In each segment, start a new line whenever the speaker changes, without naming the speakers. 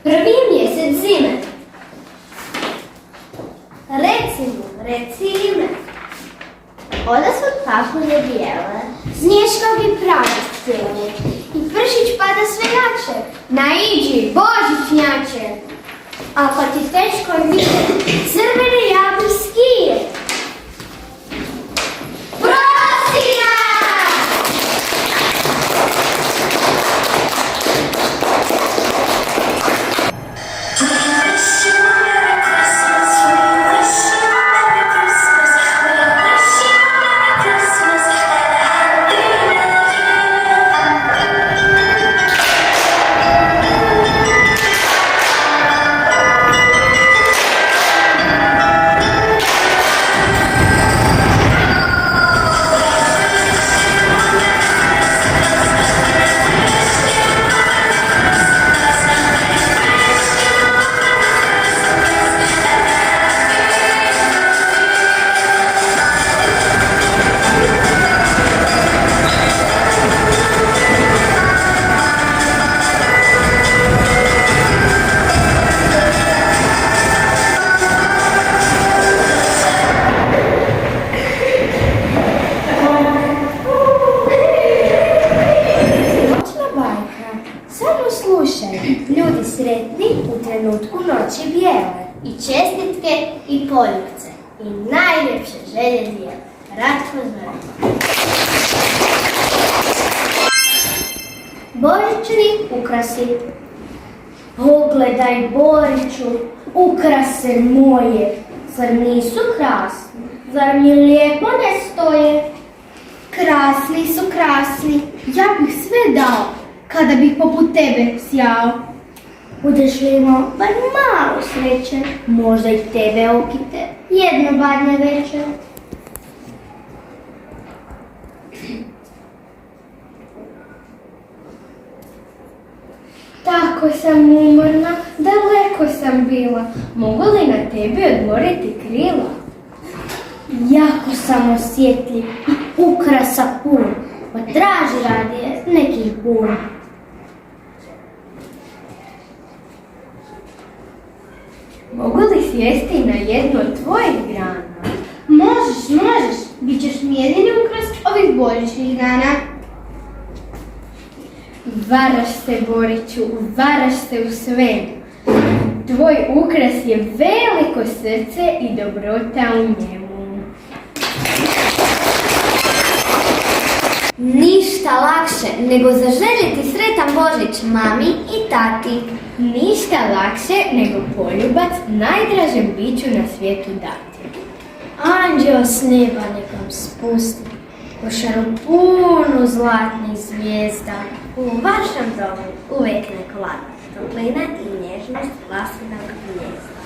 Prvi mjesec zime. Reci ime. Oda su kapulje bijele, snješkovi pravice i pršić pada sve jače. Naiđi, božićnjače! Ako ti teško vide, crvene jabuskije. Prosina! Ljudi sretni u trenutku noći bijele i čestitke i poljubce i najljepše želje dijele. Ratko Zmaj. Božićni ukrasi. Pogledaj, Boriću, ukrase moje, zar nisu krasni, zar mi lijepo ne stoje?
Krasni su krasni, ja bih sve dao kada bih poput tebe sjao.
Budeš li imao bar malo sreće, možda i tebe okite jedno badne večer.
Tako sam umorna, daleko sam bila, mogu li na tebi odmoriti krila?
Jako sam osjetljiv i ukrasa pun, pa traži radije nekih bun.
Mogu li sjesti na jednu od tvojih grana?
Možeš, bit ćeš mi jedini ukras ovih božićnih dana.
Varaš se, Boriću, varaš se u svemu. Tvoj ukras je veliko srce i dobrota u njemu.
Ništa lakše nego zaželjeti sretan Božić mami i tati.
Ništa lakše nego poljubac najdražem biću na svijetu dati.
Anđeo s neba nekom spusti košaru punu zlatnih zvijezda. U vašem domu uvijek nek vlada toplina i nježnost vlastinog gnjezda.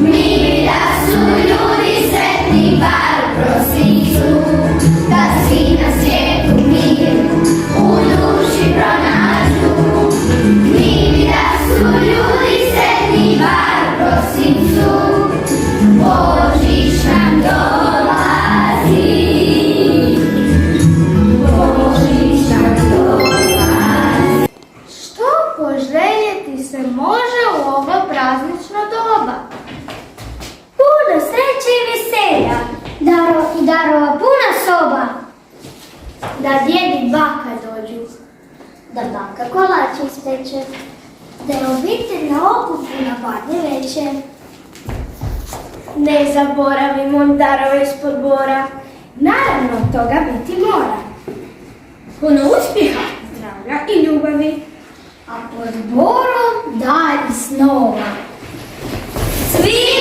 Mi
darova puna soba. Da djed i baka dođu. Da baka kolač ispeče. Da je obitelj na okupu napadne večer. Ne zaboravimo darove ispod bora. Naravno, toga biti mora.
Puno uspjeha, zdravlja i ljubavi.
A pod borom dar i snova. Svi